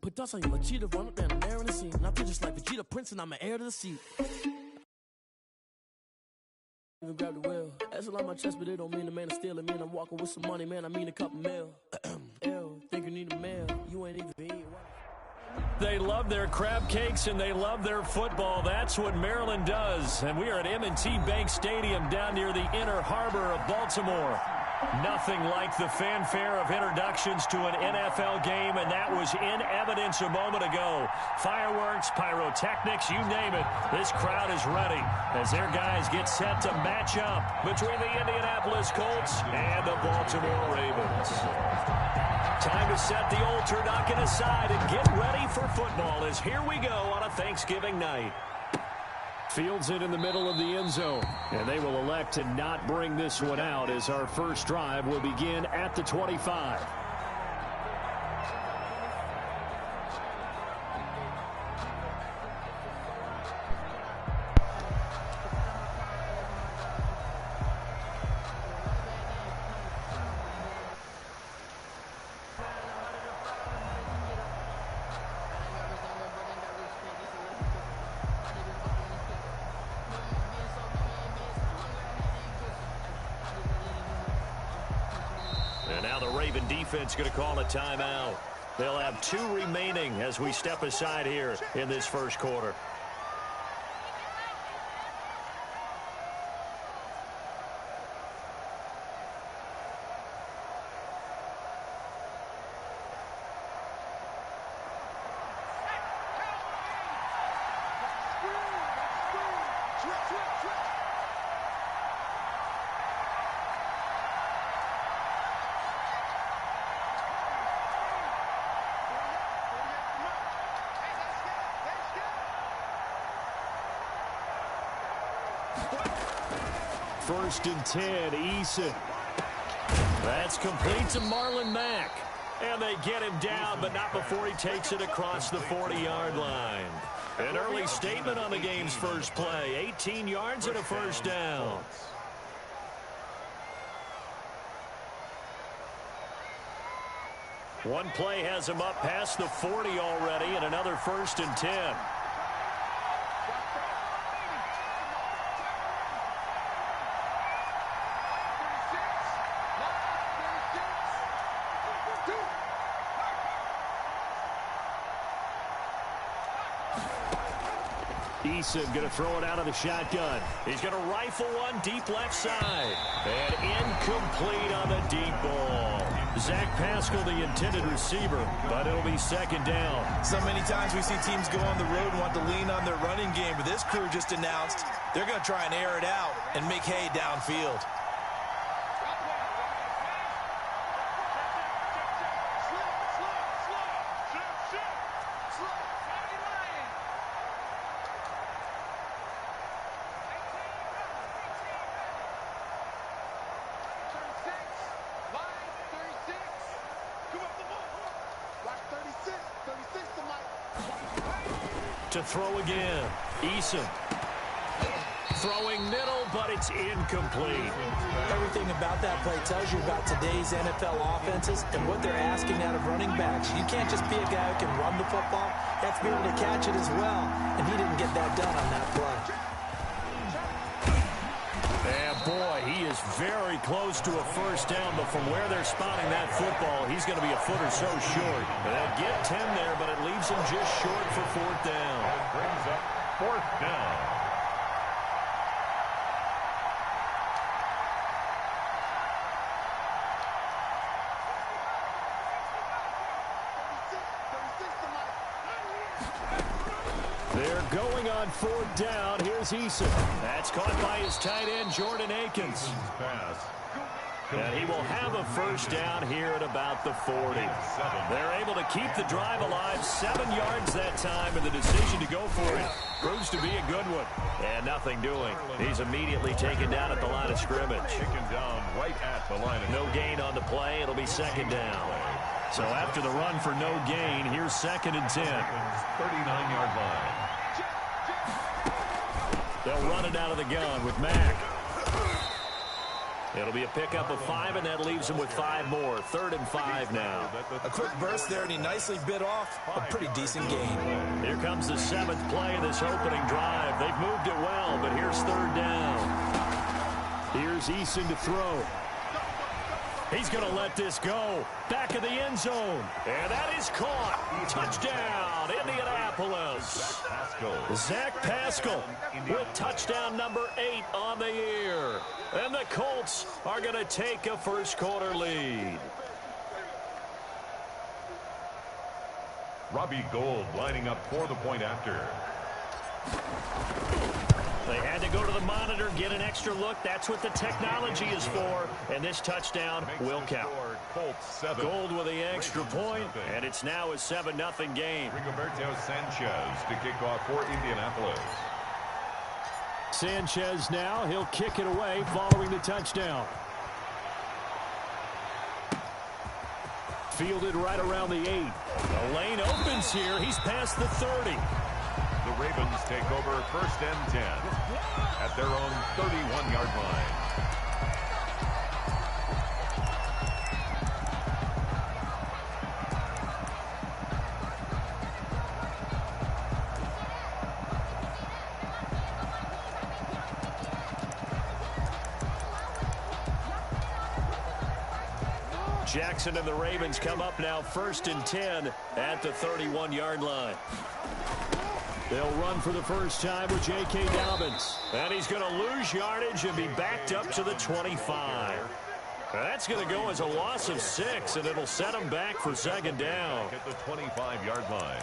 Put dust on you, a cheetah, run up, man, I'm there in the scene. And I feel just like Vegeta Prince, and I'm an heir to the seat. Even grab the wheel. That's a lot on my chest, but it don't mean the man is stealing. Mean I'm walking with some money, man, I mean a couple mil. Ew, think you need a mail. You ain't even eating. They love their crab cakes and they love their football. That's what Maryland does. And we are at M&T Bank Stadium down near the Inner Harbor of Baltimore. Nothing like the fanfare of introductions to an NFL game, and that was in evidence a moment ago. Fireworks, pyrotechnics, you name it. This crowd is ready as their guys get set to match up between the Indianapolis Colts and the Baltimore Ravens. Time to set the old turducken aside and get ready for football as here we go on a Thanksgiving night. Fields it in the middle of the end zone, and they will elect to not bring this one out as our first drive will begin at the 25. And now the Raven defense going to call a timeout. They'll have 2 remaining as we step aside here in this first quarter. First and 10, Eason. That's complete to Marlon Mack. And they get him down, but not before he takes it across the 40-yard line. An early statement on the game's first play. 18 yards and a first down. One play has him up past the 40 already, and another first and 10. Eason going to throw it out of the shotgun. He's going to rifle one deep left side. And incomplete on the deep ball. Zach Pascal, the intended receiver, but it'll be second down. So many times we see teams go on the road and want to lean on their running game, but this crew just announced they're going to try and air it out and make hay downfield. To throw again. Eason. Throwing middle, but it's incomplete. Everything about that play tells you about today's NFL offenses and what they're asking out of running backs. You can't just be a guy who can run the football. You have to be able to catch it as well, and he didn't get that done on that play. And boy, he is very close to a first down, but from where they're spotting that football, he's going to be a foot or so short. They'll get 10 there, but it leaves him just short for fourth down. That brings up fourth down. They're going on fourth down. Here's Eason. That's caught by his tight end, Jordan Akins. And he will have a first down here at about the 40. They're able to keep the drive alive. 7 yards that time, and the decision to go for it proves to be a good one. And nothing doing. He's immediately taken down at the line of scrimmage. Taken down right at the line of no gain on the play. It'll be second down. So after the run for no gain, here's second and 10. 39-yard line. They'll run it out of the gun with Mack. It'll be a pickup of 5, and that leaves him with 5 more. 3rd and 5 now. A quick burst there, and he nicely bit off a pretty decent gain. Here comes the 7th play of this opening drive. They've moved it well, but here's 3rd down. Here's Eason to throw. He's going to let this go. Back of the end zone. And that is caught. Touchdown, Indianapolis. Zach Pascal with touchdown number 8 on the year. And the Colts are going to take a first-quarter lead. Robbie Gould lining up for the point after. They had to go to the monitor, get an extra look. That's what the technology is for. And this touchdown will count. Gould with the extra point, and it's now a 7-0 game. Rigoberto Sanchez to kick off for Indianapolis. Sanchez now, he'll kick it away following the touchdown. Fielded right around the 8. The lane opens here. He's past the 30. The Ravens take over 1st and 10 at their own 31-yard line. Jackson and the Ravens come up now 1st and 10 at the 31-yard line. They'll run for the first time with J.K. Dobbins. And he's going to lose yardage and be backed up to the 25. That's going to go as a loss of 6, and it'll set him back for 2nd down. At the 25-yard line.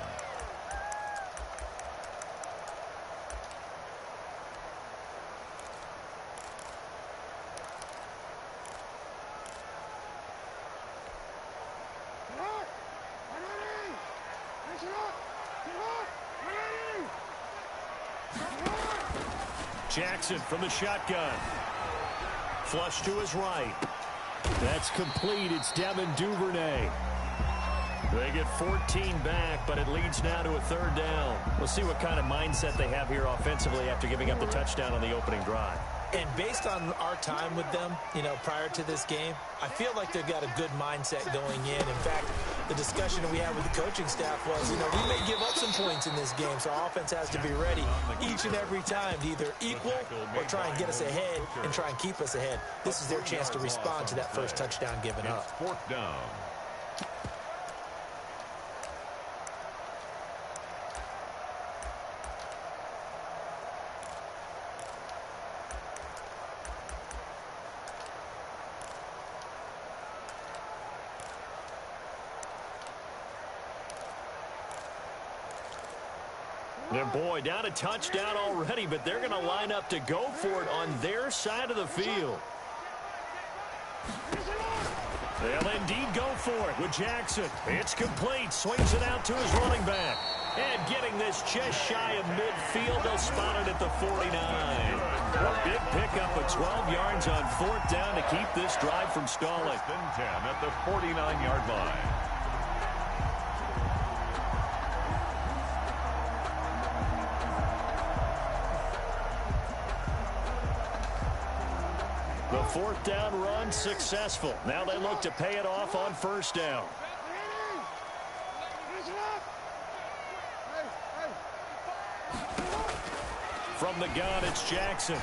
Jackson from the shotgun. Flush to his right. That's complete. It's Devin Duvernay. They get 14 back, but it leads now to a 3rd down. We'll see what kind of mindset they have here offensively after giving up the touchdown on the opening drive. And based on our time with them, prior to this game, I feel like they've got a good mindset going in. In fact, the discussion we had with the coaching staff was, we may give up some points in this game, so our offense has to be ready each and every time to either equal or try and get us ahead and try and keep us ahead. This is their chance to respond to that first touchdown given up. 4th down. Their boy down a touchdown already, but they're going to line up to go for it on their side of the field. They'll indeed go for it with Jackson. It's complete. Swings it out to his running back. And getting this just shy of midfield, they'll spot it at the 49. A big pickup of 12 yards on 4th down to keep this drive from stalling. 1st and 10 at the 49-yard line. The 4th down run successful. Now they look to pay it off on 1st down. From the gun, it's Jackson.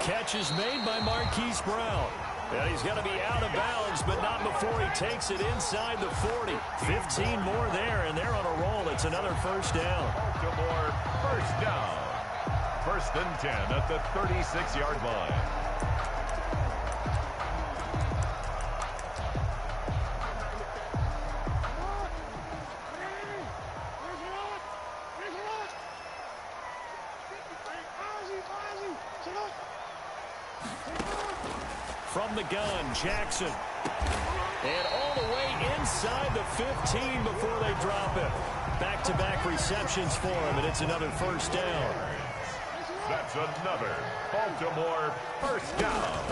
Catch is made by Marquise Brown. And he's going to be out of bounds, but not before he takes it inside the 40. 15 more there, and they're on a roll. It's another 1st down. Baltimore 1st down. 1st and 10 at the 36-yard line. From the gun, Jackson. And all the way inside the 15 before they drop it. Back-to-back receptions for him, and it's another 1st down. That's another Baltimore 1st down.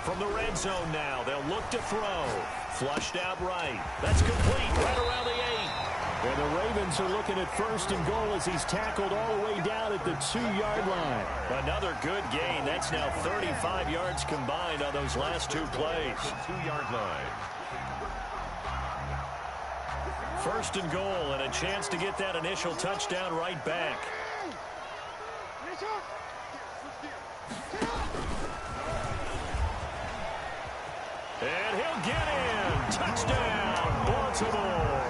From the red zone now, they'll look to throw. Flushed out right. That's complete right around the 8. And the Ravens are looking at 1st and goal as he's tackled all the way down at the 2-yard line. Another good gain. That's now 35 yards combined on those last 2 plays. 2-yard line. 1st and goal and a chance to get that initial touchdown right back. And he'll get in. Touchdown, Baltimore.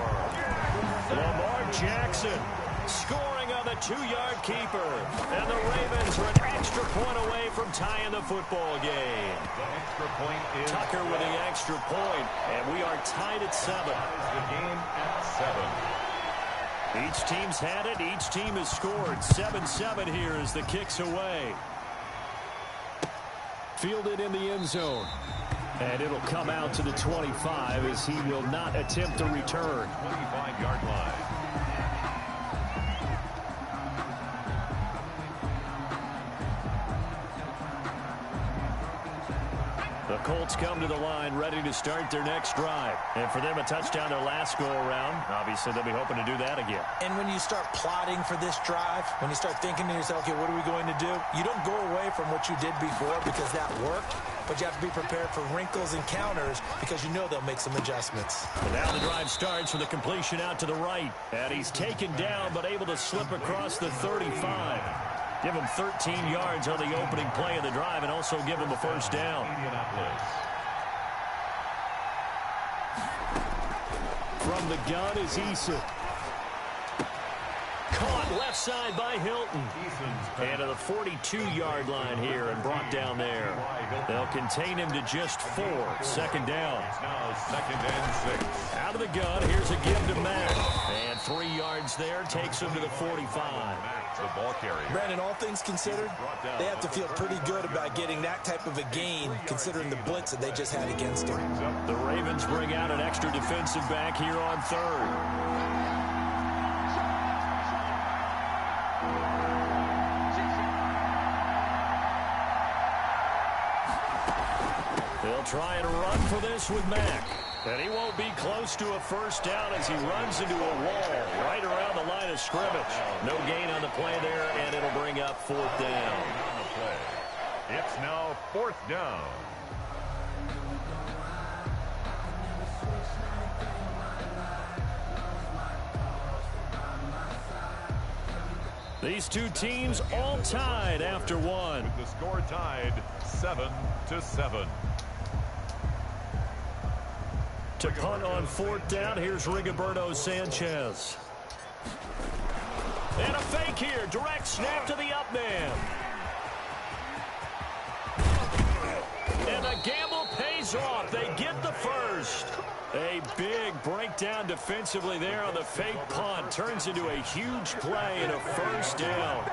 Lamar Jackson scoring on the 2-yard keeper. And the Ravens are an extra point away from tying the football game. The extra point is Tucker with the extra point, and we are tied at 7. the game at 7. Each team's had it. Each team has scored. 7-7 here as the kick's away. Fielded in the end zone. And it'll come out to the 25 as he will not attempt to return. 25-yard line. The Colts come to the line ready to start their next drive. And for them, a touchdown their last go-around. Obviously, they'll be hoping to do that again. And when you start plotting for this drive, when you start thinking to yourself, okay, what are we going to do? You don't go away from what you did before because that worked. But you have to be prepared for wrinkles and counters because you know they'll make some adjustments. And now the drive starts with a completion out to the right. And he's taken down but able to slip across the 35. Give him 13 yards on the opening play of the drive and also give him a 1st down. From the gun is Eason. Caught left side by Hilton. And to the 42-yard line here and brought down there. They'll contain him to just 4. 2nd down. Now 2nd and 6. Out of the gun, here's a give to Mack. And 3 yards there takes him to the 45. The ball carrier. Brandon, all things considered, they have to feel pretty good about getting that type of a gain considering the blitz that they just had against them. The Ravens bring out an extra defensive back here on 3rd. They'll try and run for this with Mack. And he won't be close to a 1st down as he runs into a wall right around the line of scrimmage. No gain on the play there, and it'll bring up 4th down. On the play. It's now 4th down. These two teams all tied after 1. With the score tied 7-7. To punt on 4th down, here's Rigoberto Sanchez. And a fake here. Direct snap to the up man. And the gamble pays off. They get the 1st. A big breakdown defensively there on the fake punt. Turns into a huge play and a 1st down.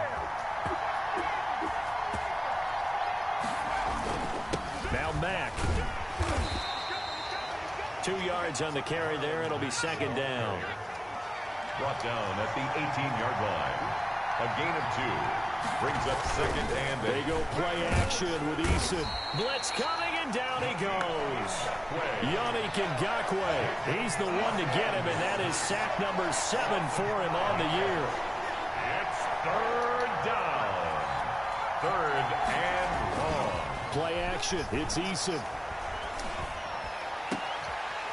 Now Mack. 2 yards on the carry there. It'll be 2nd down. Brought down at the 18-yard line. A gain of 2. Brings up 2nd and 8. They go play action with Eason. Blitz coming, and down he goes. Yannick Ngakoue. He's the one to get him, and that is sack number 7 for him on the year. It's 3rd down. 3rd and long. Play action. It's Eason.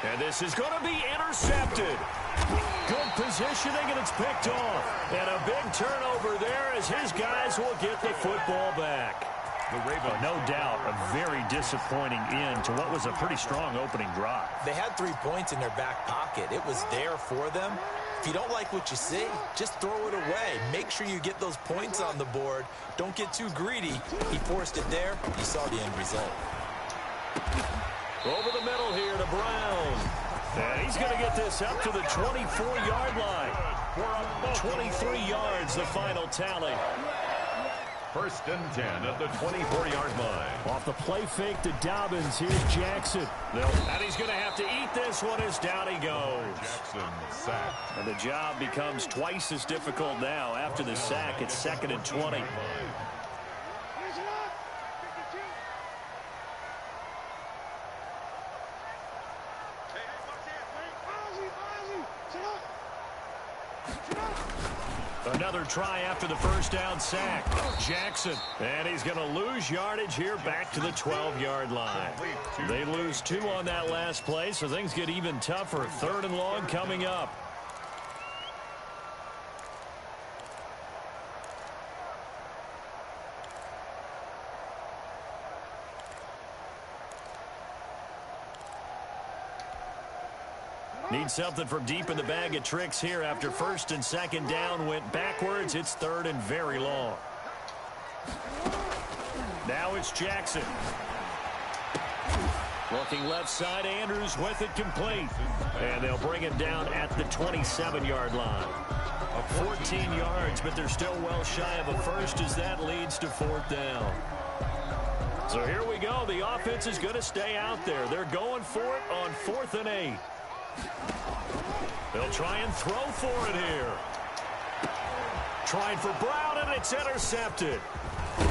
And this is going to be intercepted. Good positioning, and it's picked off. And a big turnover there as his guys will get the football back. The Ravens. No doubt, a very disappointing end to what was a pretty strong opening drive. They had 3 points in their back pocket. It was there for them. If you don't like what you see, just throw it away. Make sure you get those points on the board. Don't get too greedy. He forced it there. You saw the end result. Over the middle here to Brown. And he's going to get this up to the 24-yard line. 23 yards, the final tally. 1st and 10 at the 24-yard line. Off the play fake to Dobbins. Here's Jackson. And he's going to have to eat this one as down he goes. Jackson sacked. And the job becomes twice as difficult now. After the sack, it's 2nd and 20. Another try after the first down sack. Jackson. And he's going to lose yardage here back to the 12-yard line. They lose 2 on that last play, so things get even tougher. 3rd and long coming up. Need something from deep in the bag of tricks here after 1st and 2nd down went backwards. It's 3rd and very long. Now it's Jackson. Looking left side, Andrews with it complete. And they'll bring it down at the 27-yard line. 14 yards, but they're still well shy of a first as that leads to 4th down. So here we go. The offense is going to stay out there. They're going for it on 4th and 8. They'll try and throw for it here. Trying for Brown, and it's intercepted.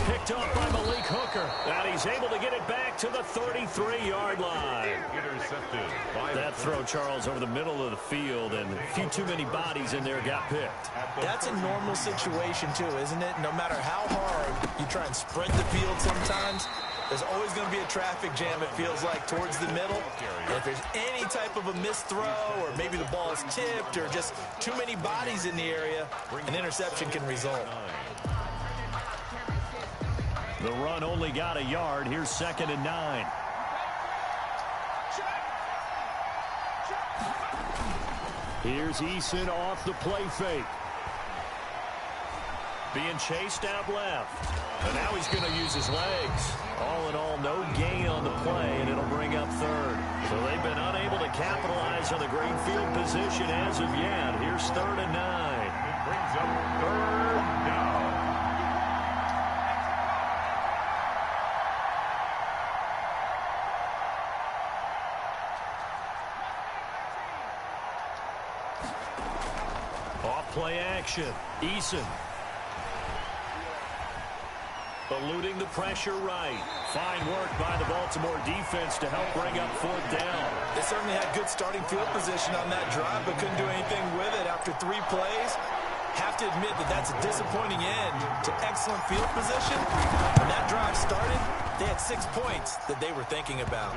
Picked up by Malik Hooker. And he's able to get it back to the 33-yard line. Intercepted. That throw, Charles, over the middle of the field, and a few too many bodies in there got picked. That's a normal situation, too, isn't it? No matter how hard you try and spread the field sometimes, there's always going to be a traffic jam, it feels like, towards the middle. And if there's any type of a missed throw, or maybe the ball is tipped, or just too many bodies in the area, an interception can result. The run only got a yard. Here's 2nd and 9. Here's Eason off the play fake. Being chased out left. And now he's going to use his legs. All in all, no gain on the play, and it'll bring up 3rd. So they've been unable to capitalize on the great field position as of yet. Here's 3rd and 9. It brings up 3rd down. Off play action. Eason. Eluding the pressure right. Fine work by the Baltimore defense to help bring up 4th down. They certainly had good starting field position on that drive, but couldn't do anything with it after 3 plays. Have to admit that that's a disappointing end to excellent field position. When that drive started, they had 6 points that they were thinking about.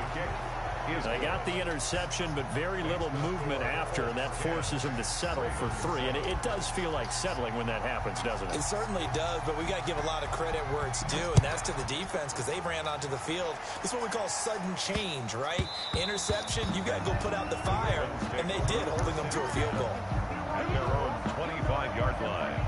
They got the interception, but very little movement after, and that forces them to settle for 3. And it does feel like settling when that happens, doesn't it? It certainly does, but we got to give a lot of credit where it's due, and that's to the defense because they ran onto the field. This is what we call sudden change, right? Interception, you got to go put out the fire, and they did, holding them to a field goal. At their own 25-yard line.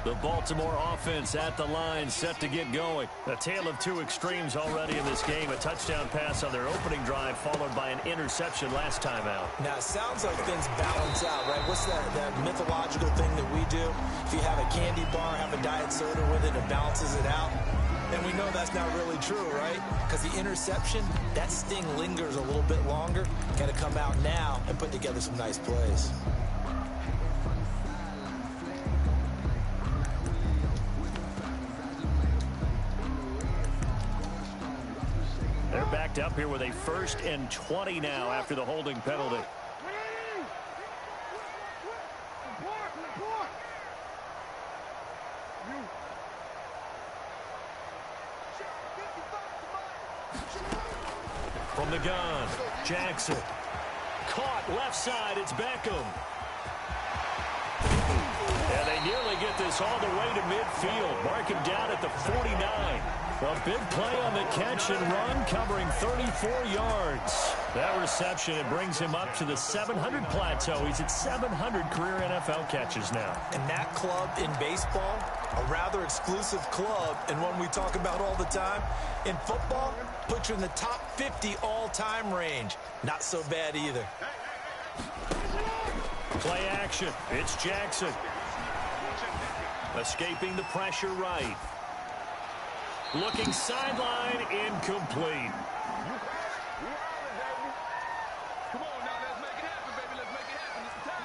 The Baltimore offense at the line, set to get going. A tale of 2 extremes already in this game. A touchdown pass on their opening drive, followed by an interception last time out. Now, it sounds like things balance out, right? What's that mythological thing that we do? If you have a candy bar, have a diet soda with it, it balances it out. And we know that's not really true, right? Because the interception, that sting lingers a little bit longer. Got to come out now and put together some nice plays. They're backed up here with a 1st and 20 now after the holding penalty. From the gun, Jackson. Caught left side, it's Beckham. And they nearly get this all the way to midfield. Mark him down at the 49. A big play on the catch and run, covering 34 yards. That reception, it brings him up to the 700 plateau. He's at 700 career NFL catches now. And that club in baseball, a rather exclusive club, and one we talk about all the time. In football, puts you in the top 50 all-time range. Not so bad either. Play action. It's Jackson. Escaping the pressure right. Looking sideline, incomplete.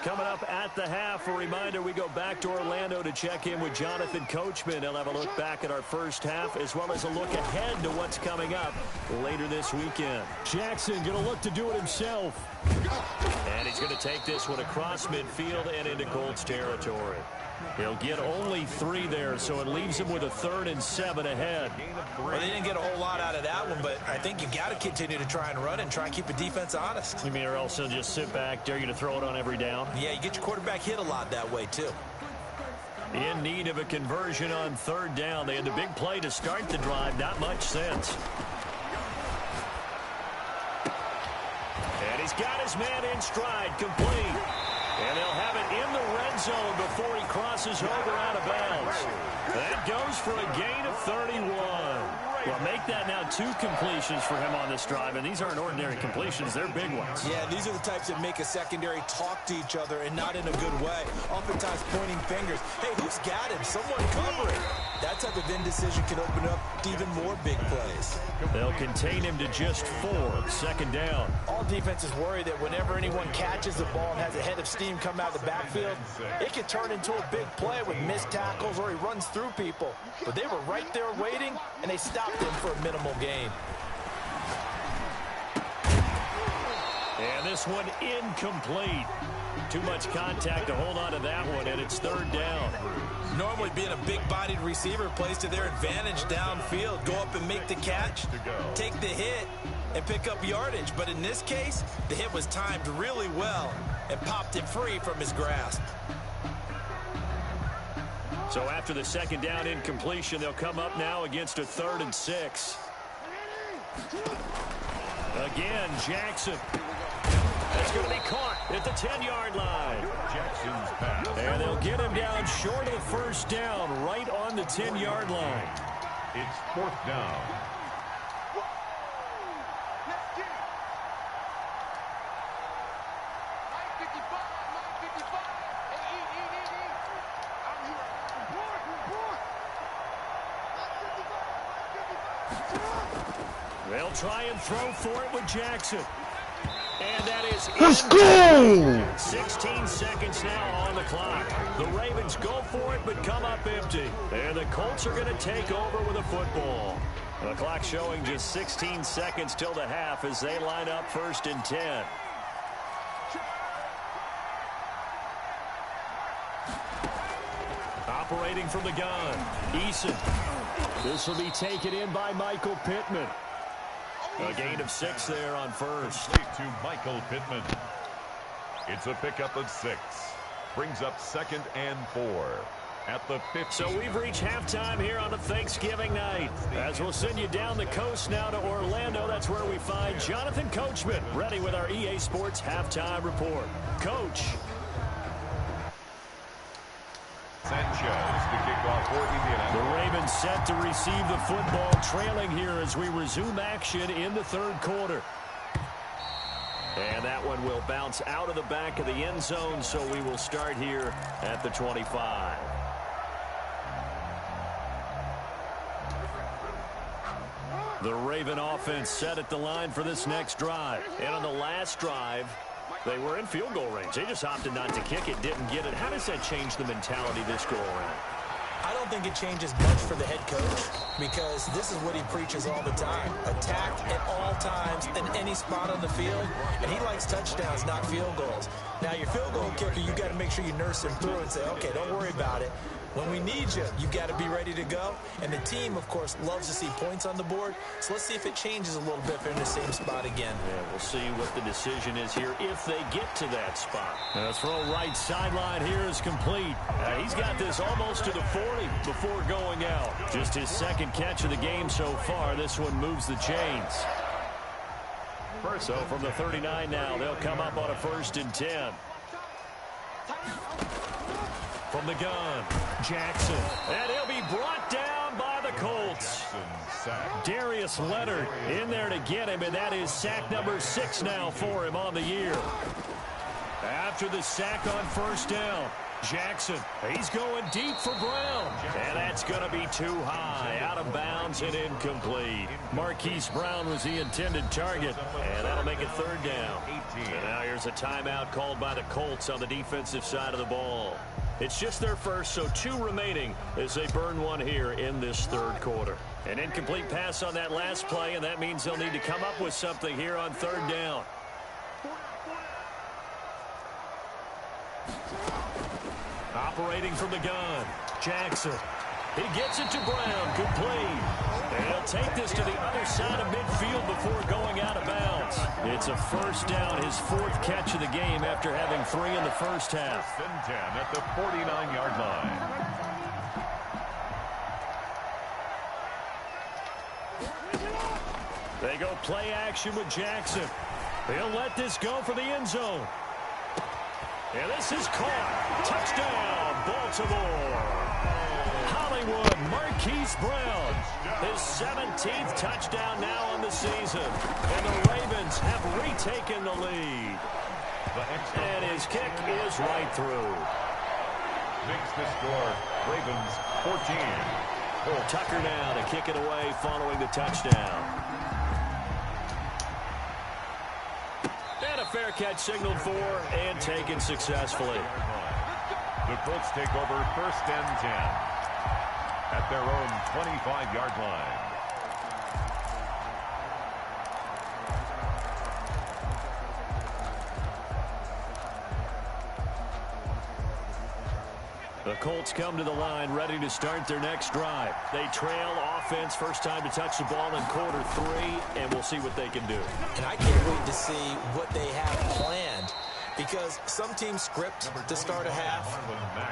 Coming up at the half, a reminder, we go back to Orlando to check in with Jonathan Coachman. He'll have a look back at our first half as well as a look ahead to what's coming up later this weekend. Jackson going to look to do it himself. And he's going to take this one across midfield and into Colts territory. He'll get only 3 there, so it leaves him with a 3rd and 7 ahead. Well, they didn't get a whole lot out of that one, but I think you got to continue to try and run and try and keep the defense honest. You mean, or else he'll just sit back, dare you to throw it on every down? Yeah, you get your quarterback hit a lot that way, too. In need of a conversion on 3rd down. They had the big play to start the drive. Not much sense. And he's got his man in stride, complete. And they'll have it in the red zone before he crosses over out of bounds. That goes for a gain of 31. Well, make that now 2 completions for him on this drive, and these aren't ordinary completions. They're big ones. Yeah, these are the types that make a secondary talk to each other and not in a good way. Oftentimes pointing fingers. Hey, who's got him? Someone covering. That type of indecision can open up even more big plays. They'll contain him to just 4. 2nd down. All defenses worry that whenever anyone catches the ball and has a head of steam come out of the backfield, it can turn into a big play with missed tackles or he runs through people. But they were right there waiting, and they stopped him for a minimal gain. And this one incomplete. Too much contact to hold on to that one, and it's 3rd down. Normally being a big-bodied receiver plays to their advantage downfield. Go up and make the catch, take the hit, and pick up yardage. But in this case, the hit was timed really well and popped it free from his grasp. So after the 2nd down incompletion, they'll come up now against a 3rd and 6. Again, Jackson. That's going to be caught at the 10-yard line. Jackson's pass. And they'll get him down short of the 1st down, right on the 10-yard line. It's 4th down. They'll try and throw for it with Jackson. And that is Let's go! 16 seconds now on the clock. The Ravens go for it, but come up empty. And the Colts are going to take over with a football. The clock showing just 16 seconds till the half as they line up 1st and 10. Operating from the gun, Eason. This will be taken in by Michael Pittman. A gain of 6 there on 1st. To Michael Pittman. It's a pickup of 6. Brings up 2nd and 4 at the 50. So we've reached halftime here on a Thanksgiving night. As we'll send you down the coast now to Orlando, that's where we find Jonathan Coachman, ready with our EA Sports halftime report. Coach. Sanchez to kick off for Indianapolis. The Ravens set to receive the football, trailing here as we resume action in the 3rd quarter. And that one will bounce out of the back of the end zone, so we will start here at the 25. The Raven offense set at the line for this next drive. And on the last drive, they were in field goal range. They just opted not to kick it, didn't get it. How does that change the mentality this go around? I don't think it changes much for the head coach because this is what he preaches all the time. Attack at all times in any spot on the field, and he likes touchdowns, not field goals. Now, your field goal kicker, you got to make sure you nurse him through and say, okay, don't worry about it. When we need you, you've got to be ready to go. And the team, of course, loves to see points on the board. So let's see if it changes a little bit if they're in the same spot again. Yeah, we'll see what the decision is here if they get to that spot. The throw right sideline here is complete. He's got this almost to the 40 before going out. Just his 2nd catch of the game so far. This one moves the chains. So from the 39 now, they'll come up on a 1st and 10. From the gun, Jackson. And he'll be brought down by the Colts. Darius Leonard in there to get him, and that is sack number 6 now for him on the year. After the sack on 1st down, Jackson, he's going deep for Brown. And that's going to be too high. Out of bounds and incomplete. Marquise Brown was the intended target. And that'll make it 3rd down. And now here's a timeout called by the Colts on the defensive side of the ball. It's just their first, so 2 remaining as they burn one here in this 3rd quarter. An incomplete pass on that last play, and that means they'll need to come up with something here on 3rd down. Operating from the gun, Jackson. He gets it to Brown, complete. And he'll take this to the other side of midfield before going out of bounds. It's a 1st down, his 4th catch of the game after having 3 in the first half. 10 at the 49-yard line. They go play action with Jackson. He'll let this go for the end zone. And this is caught. Touchdown, Baltimore. Hollywood, Marquise Brown. His 17th touchdown now on the season. And the Ravens have retaken the lead. And his kick is right through. Makes the score. Ravens 14. Tucker now to kick it away following the touchdown. And a fair catch signaled for and taken successfully. The Colts take over 1st and 10 at their own 25-yard line. The Colts come to the line ready to start their next drive. They trail offense, first time to touch the ball in quarter 3, and we'll see what they can do. And I can't wait to see what they have planned, because some teams script to start a half.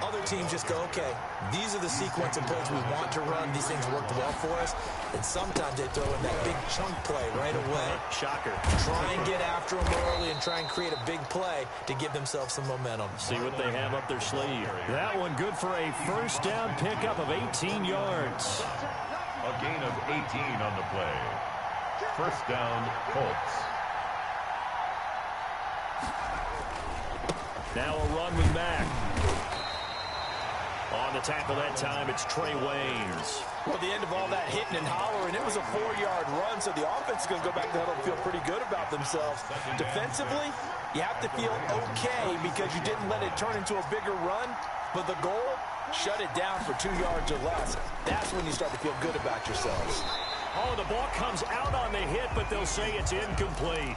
Other teams just go, okay, these are the sequence of plays we want to run. These things worked well for us. And sometimes they throw in that big chunk play right away. Shocker. Try and get after them early and try and create a big play to give themselves some momentum. See what they have up their sleeve. That one good for a 1st down pickup of 18 yards. A gain of 18 on the play. 1st down, Colts. Now a run with Mack. On the tackle that time, it's Trey Waynes. Well, the end of all that hitting and hollering, it was a 4-yard run, so the offense is going to go back to huddle and feel pretty good about themselves. Defensively, you have to feel okay because you didn't let it turn into a bigger run, but the goal, shut it down for 2 yards or less. That's when you start to feel good about yourselves. Oh, the ball comes out on the hit, but they'll say it's incomplete.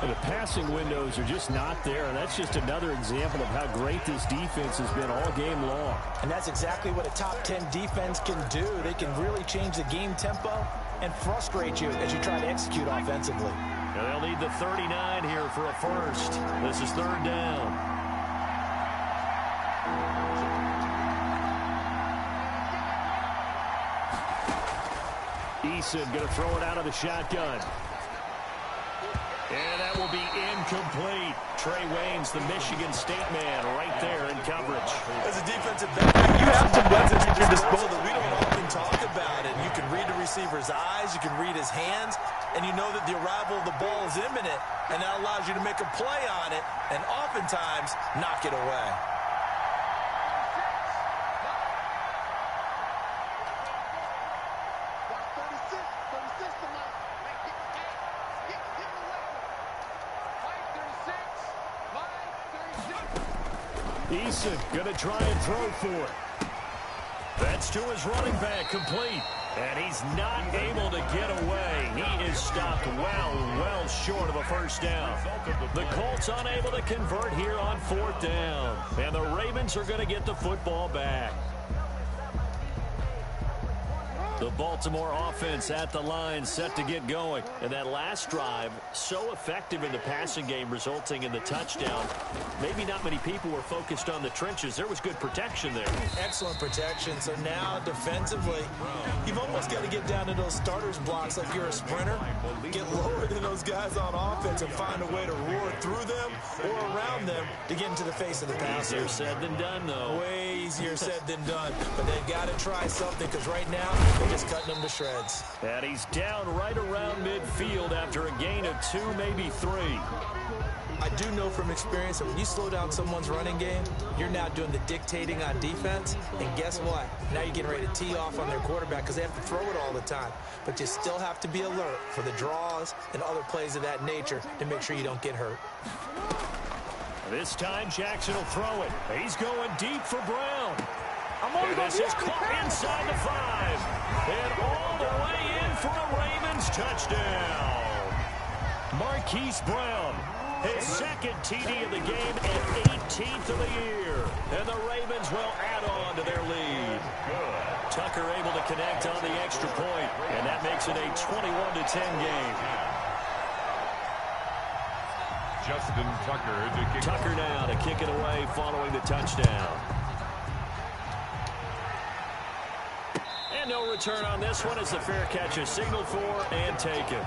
The passing windows are just not there, and that's just another example of how great this defense has been all game long. And that's exactly what a top 10 defense can do. They can really change the game tempo and frustrate you as you try to execute offensively. And they'll need the 39 here for a 1st. This is 3rd down. Eason going to throw it out of the shotgun. And that will be incomplete. Trey Waynes, the Michigan State man, right there in coverage. As a defensive back, you have some weapons at your disposal that we don't often talk about. And you can read the receiver's eyes, you can read his hands, and you know that the arrival of the ball is imminent, and that allows you to make a play on it and oftentimes knock it away. Eason going to try and throw for it. That's to his running back, complete. And he's not able to get away. He is stopped well short of a 1st down. The Colts unable to convert here on 4th down. And the Ravens are going to get the football back. The Baltimore offense at the line, set to get going. And that last drive, so effective in the passing game, resulting in the touchdown. Maybe not many people were focused on the trenches. There was good protection there. Excellent protection. So now, defensively, you've almost got to get down to those starters blocks like you're a sprinter. Get lower than those guys on offense and find a way to roar through them or around them to get into the face of the passer. Easier said than done, though. Way easier said than done. But they've got to try something, because right now, they're just cutting them to shreds. And he's down right around midfield after a gain of 2, maybe 3. I do know from experience that when you slow down someone's running game, you're now doing the dictating on defense. And guess what? Now you're getting ready to tee off on their quarterback because they have to throw it all the time. But you still have to be alert for the draws and other plays of that nature to make sure you don't get hurt. This time Jackson will throw it. He's going deep for Brown. And this is caught inside the 5. And all the way in for a Ravens touchdown. Marquise Brown, his second TD of the game and 18th of the year. And the Ravens will add on to their lead. Tucker able to connect on the extra point, and that makes it a 21-10 game. Justin Tucker to kick. Tucker now to kick it away following the touchdown. And no return on this one as the fair catch is signaled for and taken.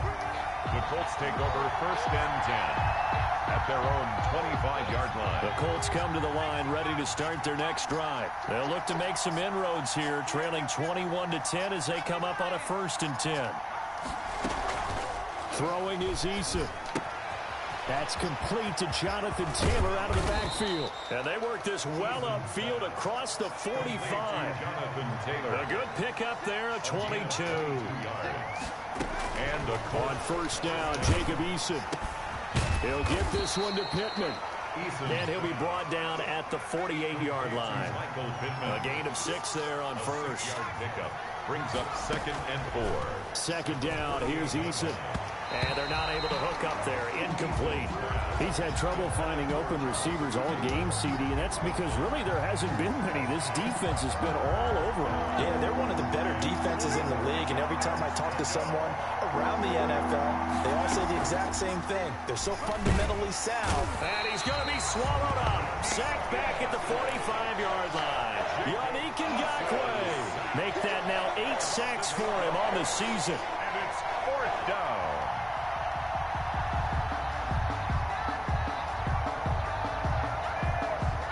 The Colts take over 1st and 10 at their own 25-yard line. The Colts come to the line ready to start their next drive. They'll look to make some inroads here, trailing 21-10 as they come up on a 1st and 10. Throwing is Eason. That's complete to Jonathan Taylor out of the backfield. And they work this well upfield across the 45. Jonathan Taylor. A good pickup there, a 22. And a on 1st down, Jacob Eason. He'll get this one to Pittman. And he'll be brought down at the 48-yard line. A gain of 6 there on 1st. Pickup brings up 2nd and 4. 2nd down, here's Eason. And they're not able to hook up there. Incomplete. He's had trouble finding open receivers all game, CD, and that's because really there hasn't been many. This defense has been all over him. Yeah, they're one of the better defenses in the league, and every time I talk to someone around the NFL, they all say the exact same thing. They're so fundamentally sound. And he's going to be swallowed up. Sacked back at the 45-yard line. Yannick Ngakoue. Make that now 8 sacks for him on the season. And it's 4th down.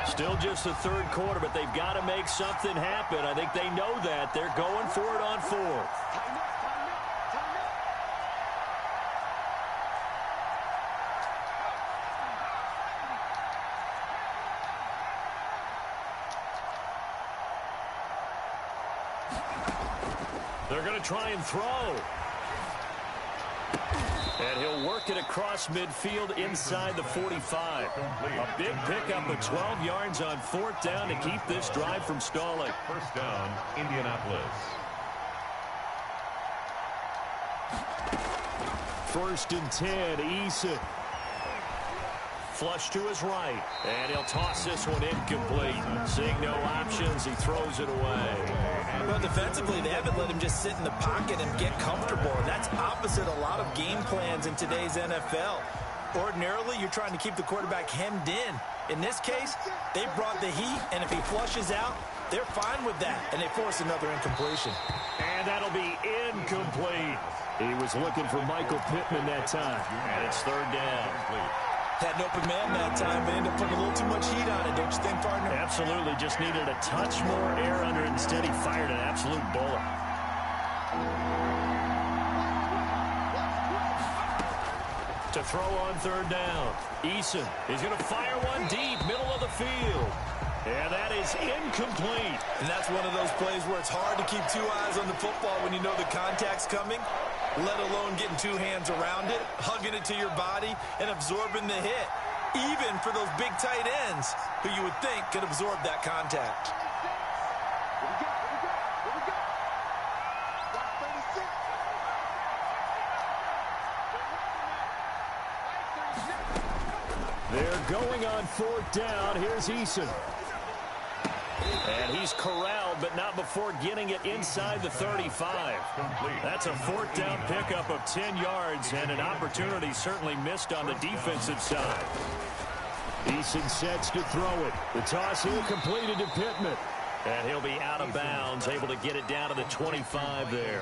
Still just the 3rd quarter, but they've got to make something happen. I think they know that. They're going for it on 4th. They're going to try and throw. And he'll work it across midfield inside the 45. A big pickup of 12 yards on 4th down to keep this drive from stalling. 1st down, Indianapolis. 1st and 10, Eason. Flush to his right. And he'll toss this one incomplete. Seeing no options, he throws it away. Well, defensively, they haven't let him just sit in the pocket and get comfortable. And that's opposite a lot of game plans in today's NFL. Ordinarily, you're trying to keep the quarterback hemmed in. In this case, they brought the heat, and if he flushes out, they're fine with that. And they force another incompletion. And that'll be incomplete. He was looking for Michael Pittman that time. And it's 3rd down. Had an open man that time, but ended up putting a little too much heat on it, don't you think, partner? Absolutely. Just needed a touch more air under it. Instead, he fired an absolute bullet. To throw on 3rd down. Eason is going to fire one deep, middle of the field. And that is incomplete. And that's one of those plays where it's hard to keep 2 eyes on the football when you know the contact's coming, let alone getting 2 hands around it, hugging it to your body, and absorbing the hit. Even for those big tight ends who you would think could absorb that contact. They're going on 4th down. Here's Eason. And he's corralled, but not before getting it inside the 35. That's a 4th down pickup of 10 yards, and an opportunity certainly missed on the defensive side. Eason sets to throw it. The toss here completed to Pittman. And he'll be out of bounds, able to get it down to the 25 there.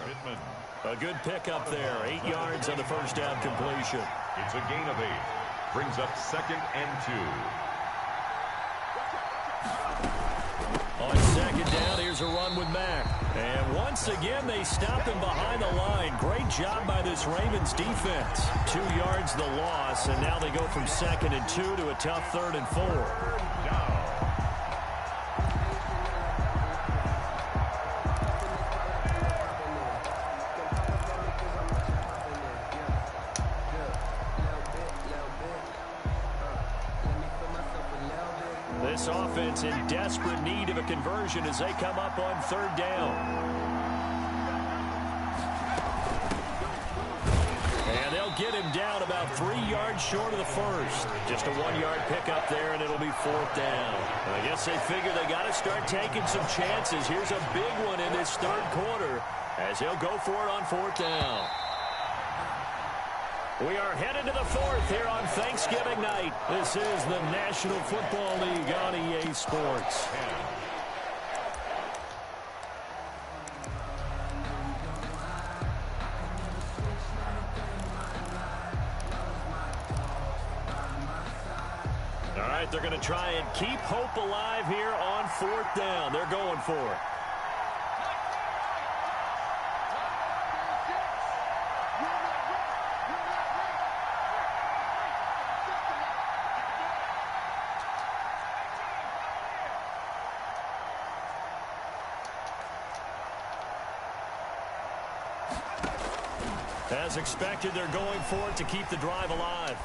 A good pickup there, 8 yards on the 1st down completion. It's a gain of 8. Brings up 2nd and 2. On 2nd down, here's a run with Mack. And once again, they stop him behind the line. Great job by this Ravens defense. 2 yards the loss, and now they go from 2nd and 2 to a tough 3rd and 4. This offense in desperate need of a conversion as they come up on 3rd down. And they'll get him down about 3 yards short of the first. Just a 1-yard pickup there, and it'll be 4th down. And I guess they figure they got to start taking some chances. Here's a big one in this 3rd quarter as he'll go for it on 4th down. We are headed to the 4th here on Thanksgiving night. This is the National Football League on EA Sports. All right, they're going to try and keep hope alive here on 4th down. They're going for it. As expected, they're going for it to keep the drive alive.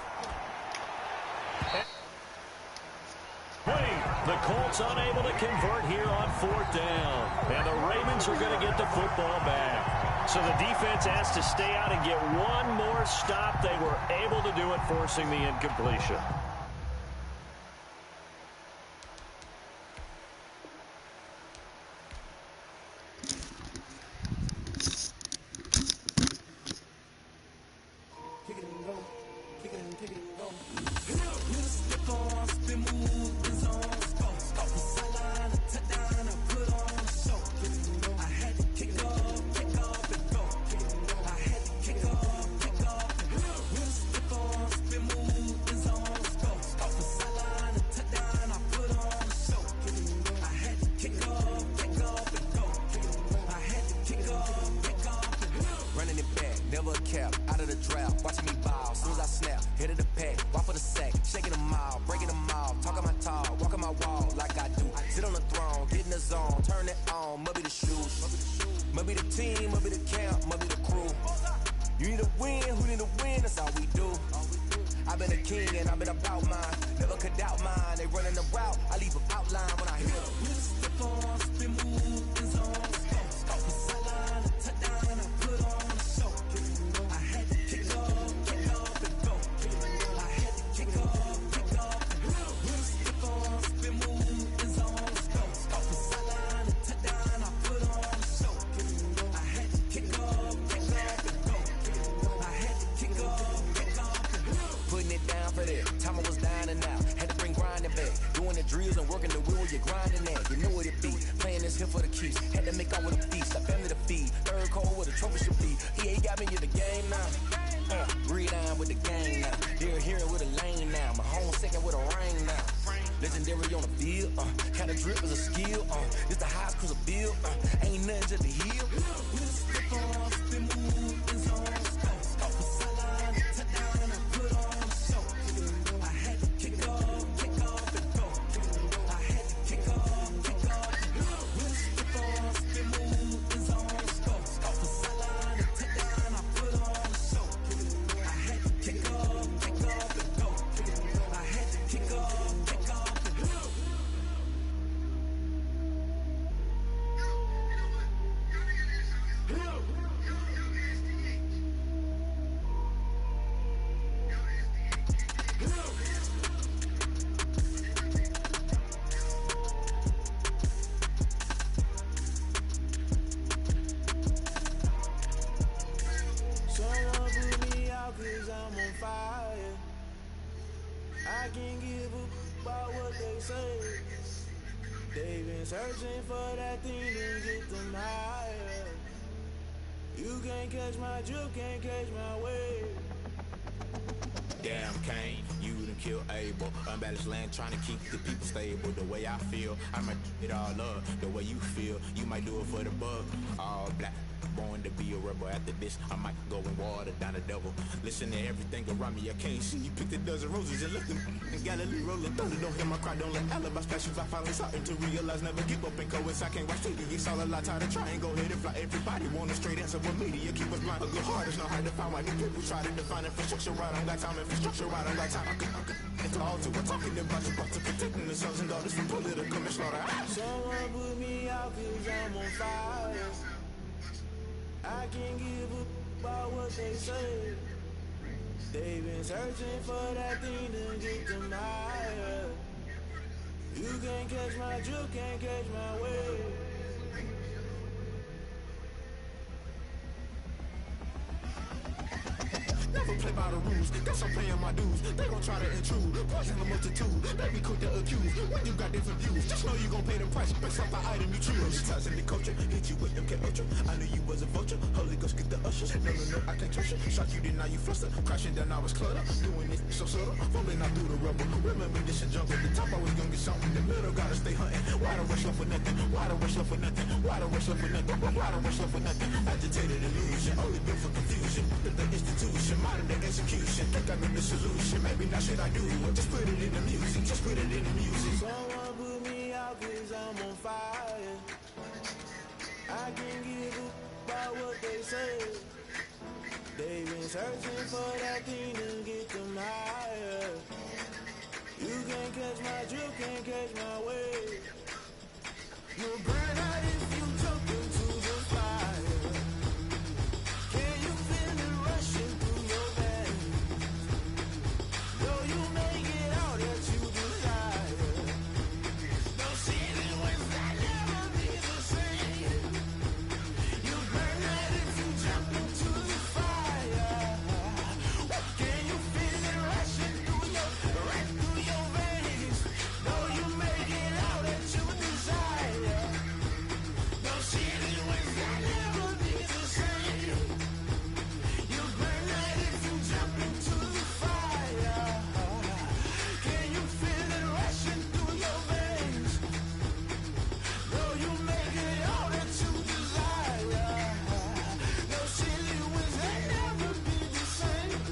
The Colts unable to convert here on 4th down. And the Ravens are going to get the football back. So the defense has to stay out and get one more stop. They were able to do it, forcing the incompletion. Searching for that thing to get them higher. You can't catch my drift, can't catch my wave. Damn, Kane, you done kill Abel. Unbalanced land trying to keep the people stable. The way I feel, I might it all up. The way you feel, you might do it for the buck. All black. Born to be a rebel. After this, I might go and water down the devil. Listen to everything around me, I can't see. You picked a dozen roses and left them in Galilee rolling thunder. Don't hear my cry, don't let alibis pass you. I finally starting to realize, never give up and coincide. I can't watch TV, it's all a lot. Tired of trying, go ahead and fly. Everybody want a straight answer with media, keep us blind. A good heart is not hard to find. Why new people try to define infrastructure right? I don't got time, infrastructure right? I don't got time. I could it's all to we're talking about you, about to protecting the sons and daughters from political manslaughter. Someone put me out 'cause I'm on fire. I can't give a about what they say. They've been searching for that thing to get them higher. You can't catch my drift, can't catch my wave. Never play by the rules, guess I'm paying my dues. They gon' try to intrude, poison the multitude. They be quick to accuse, when you got different views. Just know you gon' pay the price, based off the item you choose. Ties in the culture, hit you with MK Ultra. I knew you was a vulture, Holy Ghost get the ushers. No, I can't trust you. Shot you, then now you fluster. Crashing down, I was cluttered. Doing it so subtle, falling out through the rubble. Remember this a jungle, the top always gonna get something. The middle gotta stay hunting. Why the rush love for nothing? Why the rush love for nothing? Why the rush love for nothing? Why the rush love for nothing? Agitated illusion, only built for confusion. The institution, modern day execution. Think I know the solution. Maybe not shit I do. Just put it in the music. Just put it in the music. Someone put me out 'cause I'm on fire. I can't give a about what they say. They've been searching for that thing to get them higher. You can't catch my drift, can't catch my wave. You'll burn out if you jump into the fire. Can you feel it rushing through your veins? Though you make it out that you desire. No ceiling wins that never be the same. You burn out if you jump into the fire. Can you feel it rushing through your veins? Though you make it out that you desire. No ceiling wins that never be the same. You burn out if you jump into the fire. Can you feel it rushing through your veins? Though you make it all that you desire. No silly wins that never be the same.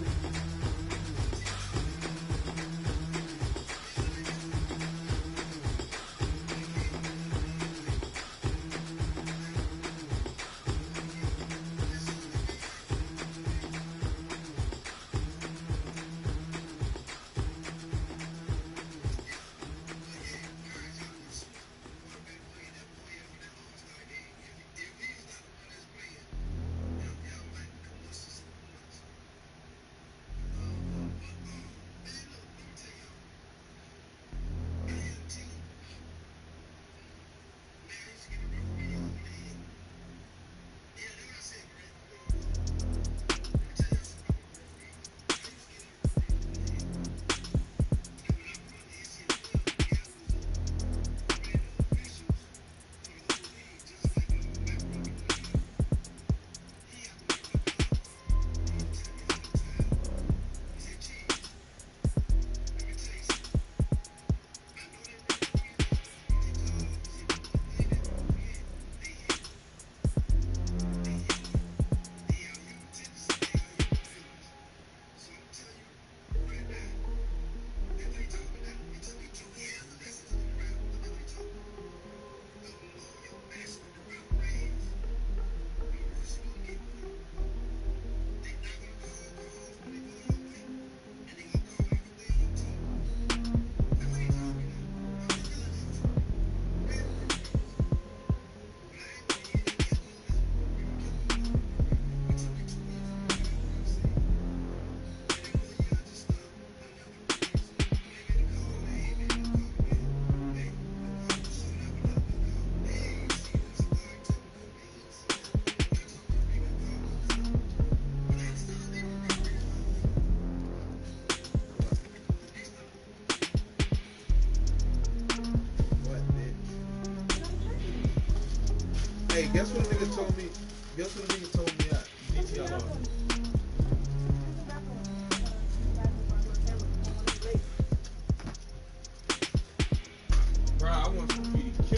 Hey, guess what a nigga told me? Guess what a nigga told me at DTLR?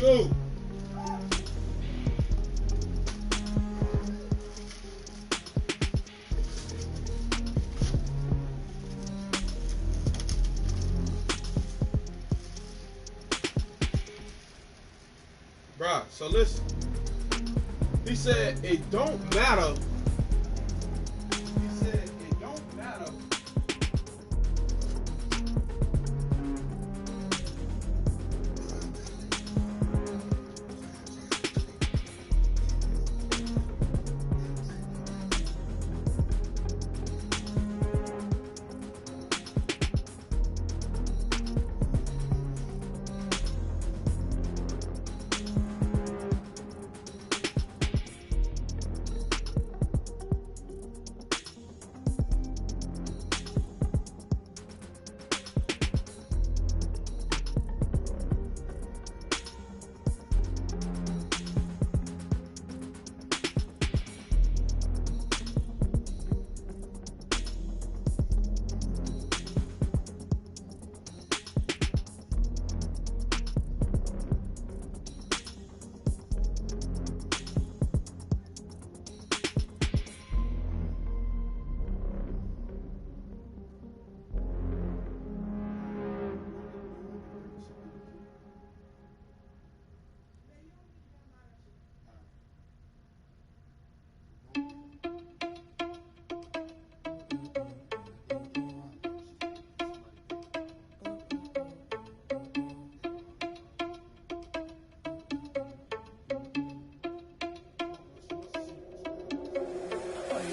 go. Bruh, so listen. He said it don't matter. He said it don't matter.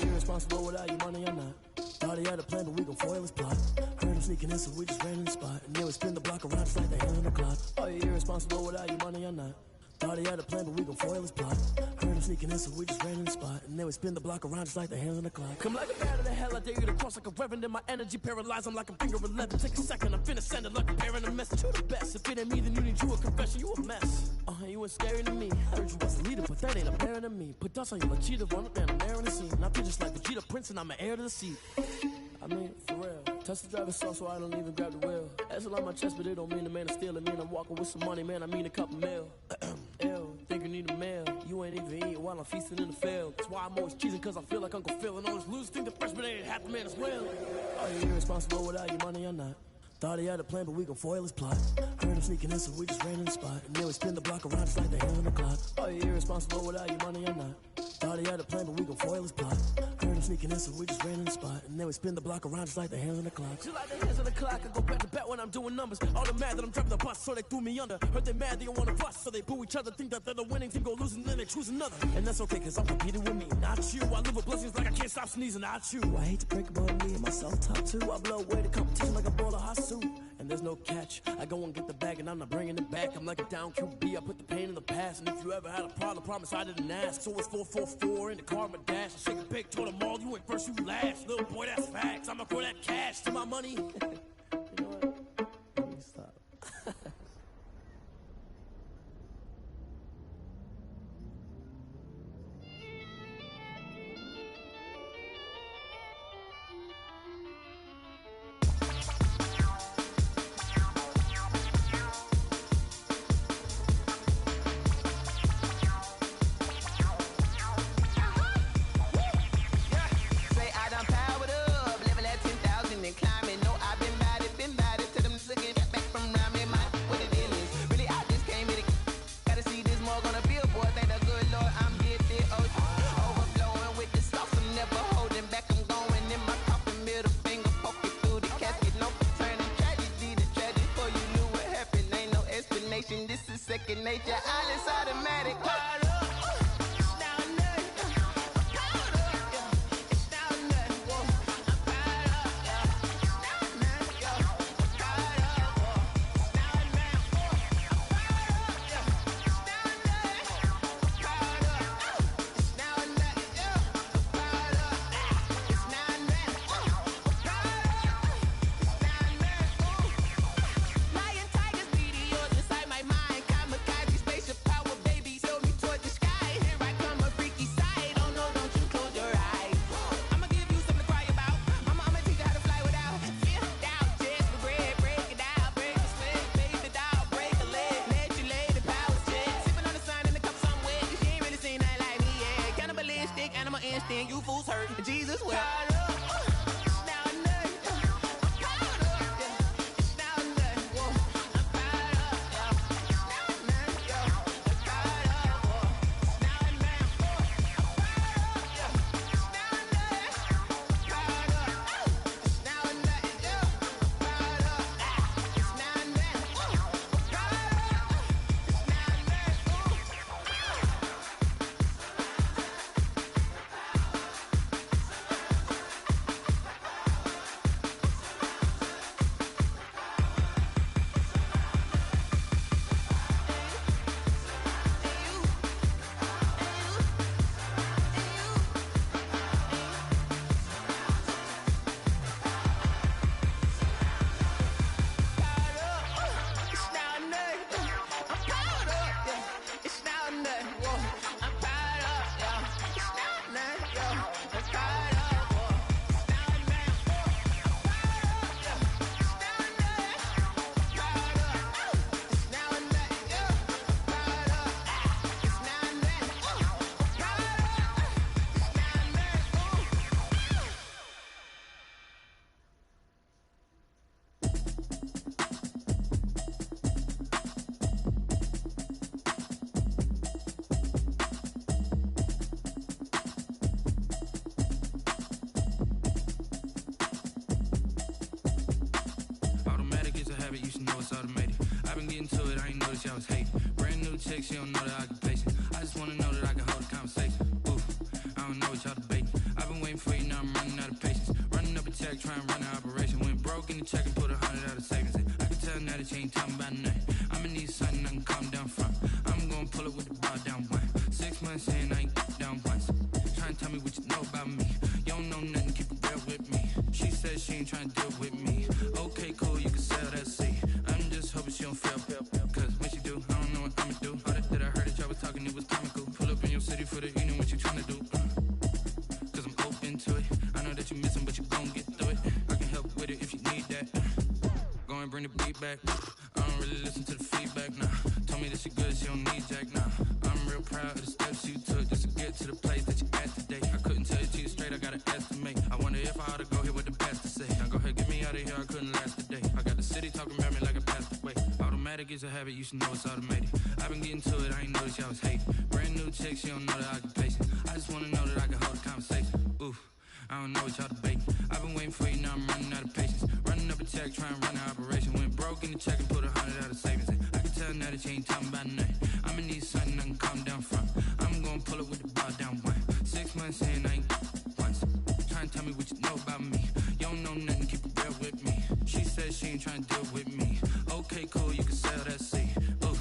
Irresponsible without your money or not. Thought he had a plan, but we gon' foil his plot. Heard him sneaking in, so we just ran in the spot. And then we spin the block around just like the hand on the clock. Are you irresponsible without your money or not? Thought he had a plan, but we gon' foil his plot. Heard him sneaking in, so we just ran in the spot. And then we spin the block around just like the hands on the clock. Come like a bat of the hell, I dare you to cross like a reverend. In my energy paralyzed, I'm like a finger 11. Take a second, I'm finna send it like a parent a message to the best. If it ain't me, then you need you a confession, you a mess. You ain't scary to me. Heard you was a leader, but that ain't apparent to me. Put dust on you like cheetah, run up and I'm there in the scene. And I feel just like Vegeta Prince and I'm an heir to the seat. I mean, for real. Touch the driver's soft so I don't even grab the wheel. That's a lot on my chest, but it don't mean the man is stealing. Mean I'm walking with some money, man, I mean a couple mil. Ew, think you need a meal. You ain't even eating while I'm feasting in the field. That's why I'm always cheesing, cause I feel like Uncle Phil. And all this loose think the freshman ain't half the man as well. Are you irresponsible without your money or not? Thought he had a plan, but we gon' foil his plot. Heard him sneaking in, so we just ran in the spot. And then we spin the block around just like the hands on the clock. Are you irresponsible without your money or not? Thought he had a plan, but we gon' foil his plot. Heard him sneaking in, so we just ran in the spot. And then we spin the block around just like the hands on the clock. Just like the hands on the clock, I go back to back when I'm doing numbers. All the mad that I'm driving the bus, so they threw me under. Heard they mad, they don't wanna bust, so they boo each other. Think that they're the winning team, go losing, then they choose another. And that's okay, cause I'm competing with me, not you. I live with blessings like I can't stop sneezing, not you. I hate to break about me and my self-talk too. I blow away the competition like a ball of hot soup. And there's no catch. I go and get the bag and I'm not bringing it back. I'm like a down QB, I put the pain in the past. And if you ever had a problem, promise I didn't ask. So it's 444 in the car, my dash. I shake a big, told them all, you went first, you last. Little boy, that's facts. I'ma throw that cash to my money. You know what? Let me stop. Second nature, all is automatic. Spaceship She don't know the occupation. I just wanna know that I can hold a conversation. Oof, I don't know what y'all debating. I've been waiting for you, now I'm running out of patience. Running up a check, trying to run an operation. Went broke in the check and put 100 out of savings in. I can tell now that you ain't talking about nothing. I'ma need something I can calm down from. I'm gonna pull it with the bar down one. 6 months in, I ain't down once. Trying to tell me what you know about me. You don't know nothing, keep it real with me. She said she ain't trying to deal with me. Okay, cool, you can sell that seat. I'm just hoping she don't fail. Cause when she do, I don't know what I'ma do. All that I heard that y'all was talking, it was comical. Pull up in your city for the evening, what you trying to do? Cause I'm open to it. I know that you missing, but you gon' get through it. I can help with it if you need that. Go and bring the beat back. I don't really listen to the feedback, nah. Told me that she good, she don't need jack, nah. I'm real proud of the steps you took just to get to the place that you at today. I couldn't tell it to you straight, I gotta estimate. I wonder if I ought to go here with the past to say. Now go ahead, get me out of here, I couldn't last today. I got the city talking about me like I passed away. Automatic is a habit, you should know it's automated. I've been getting to it, I ain't noticed y'all was hating. Brand new chick, she don't know the occupation. I just wanna know that I can hold a conversation. Oof, I don't know what y'all debating. I've been waiting for you, now I'm running out of patience. Running up a check, trying to run an operation. Went broke in the check and put 100 out of savings in. I can tell now that you ain't talking about nothing. I'ma need something I can calm down from. I'm gonna pull it with the bar down one. 6 months in, I ain't once. Trying to tell me what you know about me. You don't know nothing, keep it real with me. She said she ain't trying to deal with me. Okay, cool, you can sell that seat. Ooh,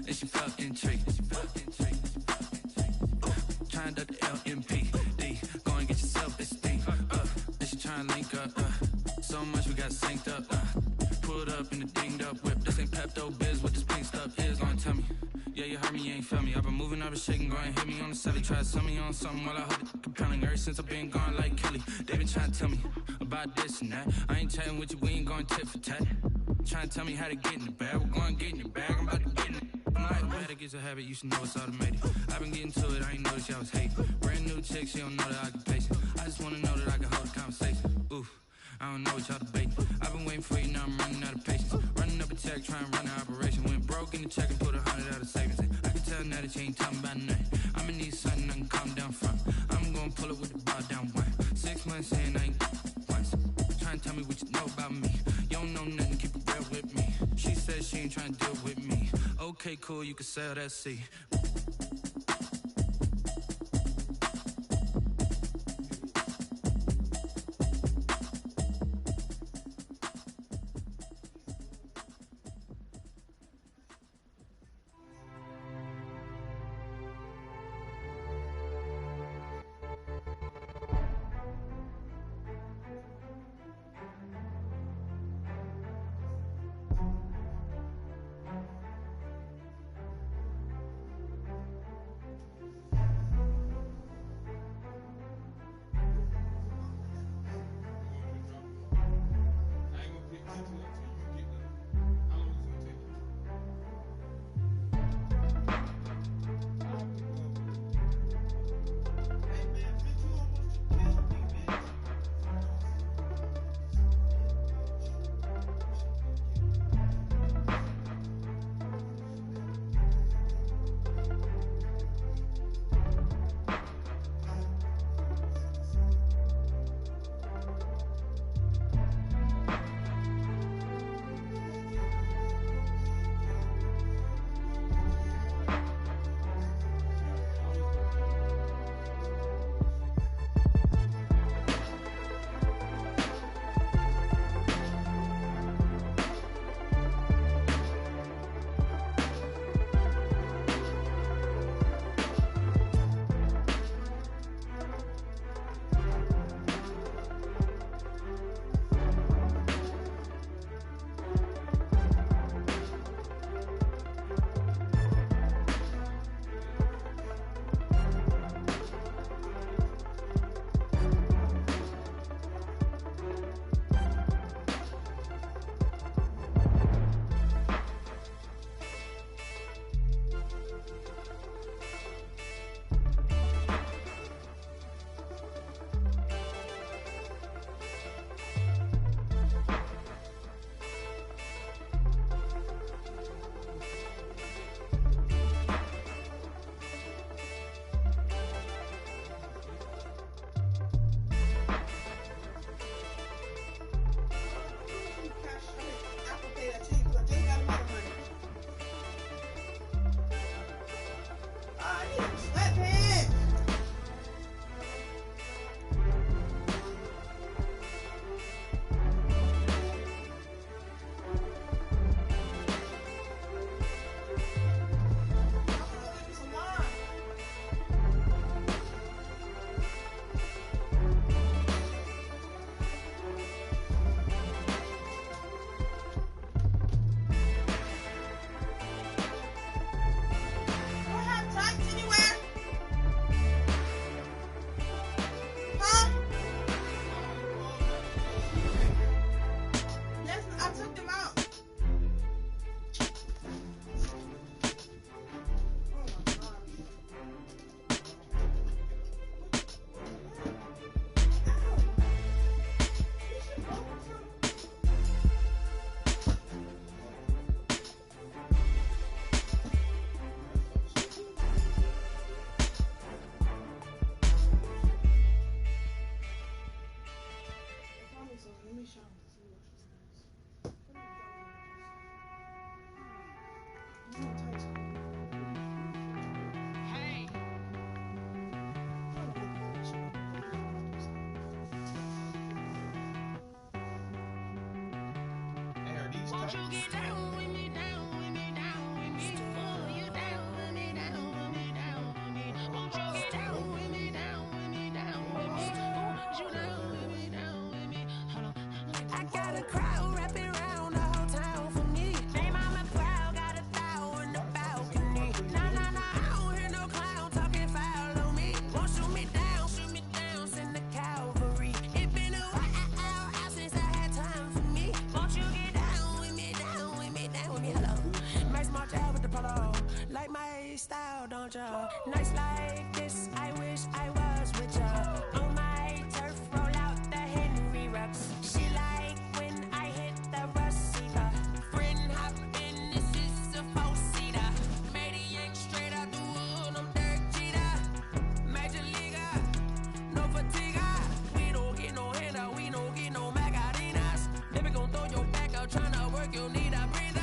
and she felt intrigued. Trying to duck the LMPD. Go and get your self-esteem. And she trying to link up. So much we got synced up. Pulled up in the dinged up whip. This ain't Pepto-Biz, what this pink stuff is. Gonna tell me. Yeah, you heard me, you ain't felt me. I've been moving, I've been shaking, go and hit me on the celly. Try to sell me on something while I hold it compelling. Ever since I've been gone like Kelly, they been trying to tell me about this and that. I ain't chatting with you, we ain't going tit for tat. Trying to tell me how to get in the bag. We're going to get in the bag, I'm about to get in it. I'm like, automatic is a habit, you should know it's automated. I've been getting to it, I ain't noticed y'all was hating. Brand new chick, she don't know the occupation. I just wanna know that I can hold a conversation. Oof, I don't know what y'all debating. I've been waiting for you, now I'm running out of patience. Running up a check, trying to run an operation. Went broke in the check and put 100 out of savings in. I can tell now that you ain't talking about nothing. I'ma need something I can calm down from. I'm gonna pull it with the bar down one. 6 months in, I ain't once. Trying to tell me what you know about me. You don't know nothing, keep it real with me. She said she ain't trying to deal with me. Okay, cool, you can sell that seat. Won't you get down with me, down with me, down with me? Oh, you down with me, down with me, down with me. Won't you get down with me, down with me, down with me? Oh, you down with me, down with me? Hold on. I got a crowd wrapping around the whole town for me. They mama proud, got a thou on the balcony. Nah, nah, nah, I don't hear no clown talking foul on me. Won't shoot me down, send the cavalry. It been a while since I had time for me. Won't you get down with me, down with me, down with me? Hello. Nice march out with the polo. Like my style, don't ya? Nights like this, I wish I was with ya. On my turf, roll out the Henry Rux. She like when I hit the receiver. Friend hop in, this is a four-seater. Maniac straight out the wood, I'm Derek Jeter. Major leaguer, no fatigue. We don't get no handout, we don't get no Macarinas. Never gon' throw your back out, tryna work, you need a breather.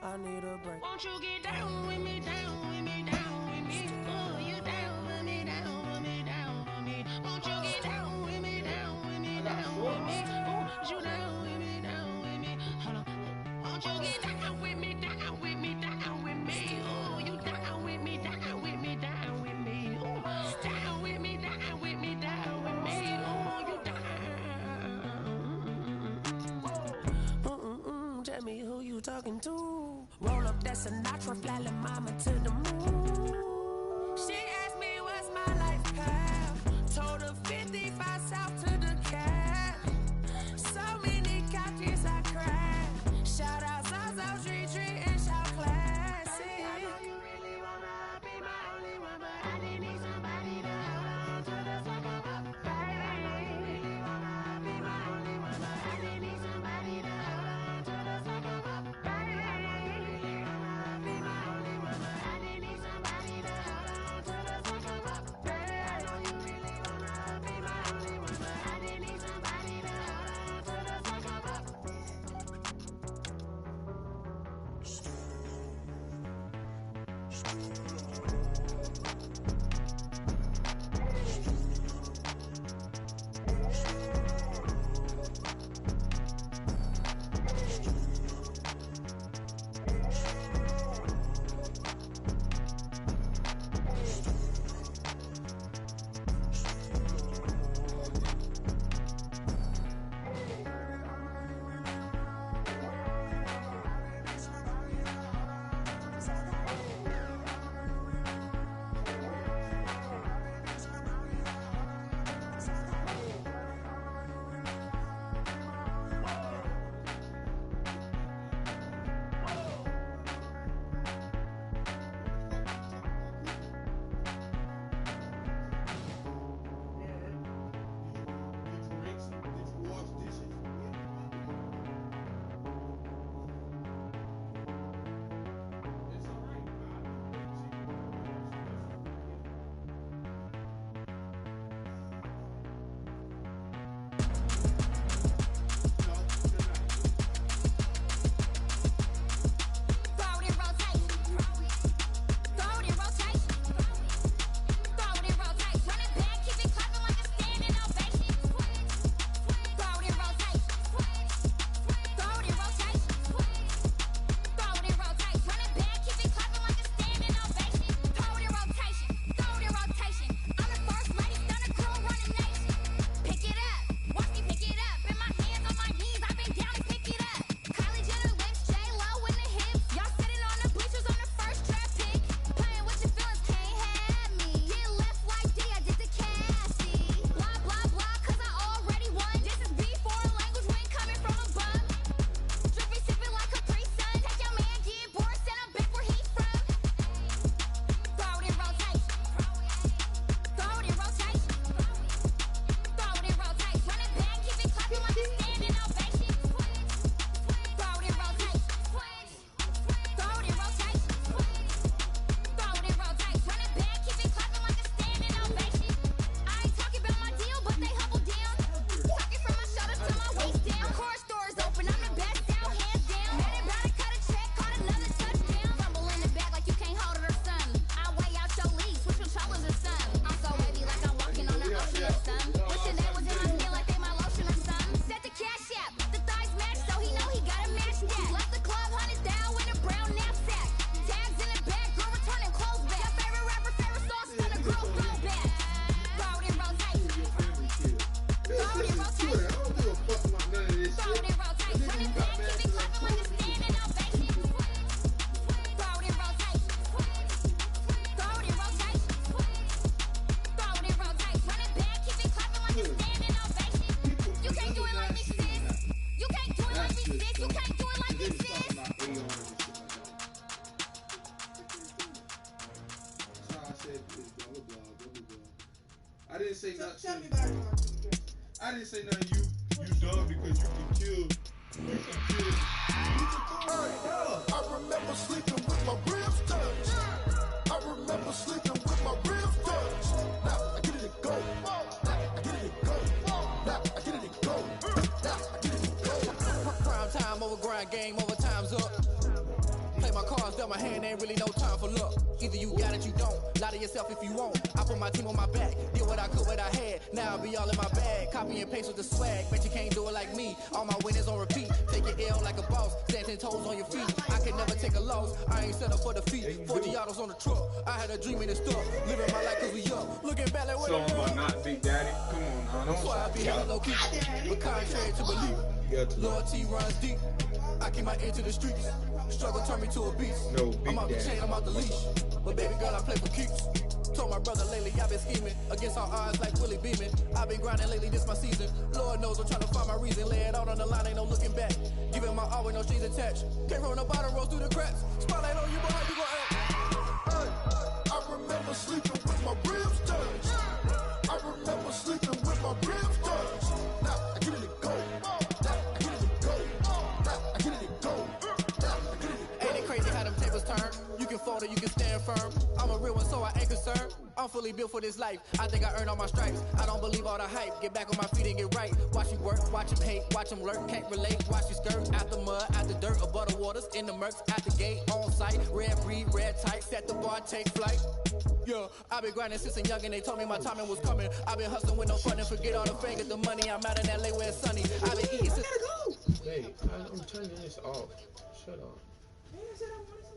I need a break. Won't you get down with me, down with me, down with me? Oh, you down with me, down with me, down with me? Won't you get down with me, down with me, down with me? Oh, you down with me, down with me? Hold on. Won't you get down with me, down with me, down with me? Oh, you down with me, down with me, down with me? Oh, down with me, down with me, down with me? Oh, you down. Tell me who you talking to. Roll up that Sinatra, fly la mama to the moon. She asked me what's my life path. Told her 55 south to the cab. So many couches I cried. Shout out Zazo, Tree, and shout classic. I know you really wanna be my only one, but I didn't need somebody to hold on to the second up. Baby, I know you really wanna be my only one, but I didn't need somebody to hold on to the second up. Baby, I know you really wanna be my only one, but I didn't need somebody to I didn't say nothing. Tell me about it. I didn't say nothing. You dumb because you can kill. I remember sleeping with my ribs touched. I remember sleeping with my ribs touched. Now I get it and go. Now I get it and go. Now I get it and go. Now I get it and go. Prime time over grind game, over time's up. Play my cards, dealt my hand, ain't really no time for luck. Either you got it, you don't. Lie to yourself if you won't. I put my team on my back, did what I could, what I had. Now I be all in my bag, copy and paste with the swag. Bet you can't do it like me. All my winners on repeat. Take your L like a boss, stand 10 toes on your feet. I can never take a loss. I ain't set up for defeat. 40 autos on the truck. I had a dream and it's stuck. Living my life cause we up. Looking back like what Song about not Big Daddy. Come on, now. That's why I be hella low key. But contrary to belief, loyalty runs deep. I keep my ear to the streets. Struggle turn me to a beast. No, I'm out the chain, I'm out the leash. But baby girl, I play for keeps. Told my brother lately, I've been scheming against all odds like Willie Beeman. I've been grinding lately, this my season. Lord knows I'm trying to find my reason. Lay it out on the line, ain't no looking back. Giving my all with no strings attached. Came from the bottom, rose through the cracks. Spotlight on you, but how you gon' act? I remember sleeping with my ribs touched. I remember sleeping with my ribs touched. Now I get it and go. Now I get it and go. Now I get it and go. Ain't it crazy how them tables turn? You can fold or you can stand firm. I'm a real one, so I ain't concerned. I'm fully built for this life. I think I earned all my stripes. I don't believe all the hype. Get back on my feet and get right. Watch you work, watch him hate, watch him lurk. Can't relate, watch you skirt. Out the mud, out the dirt, above the waters, in the murks, at the gate, on site. Red breed, red tight, set the bar, take flight. Yeah, I've been grinding since a young and they told me my timing was coming. I've been hustling with no fun and forget all the fame, get the money. I'm out in LA where it's sunny. I've been eating since... Hey, I'm turning this off. Shut up.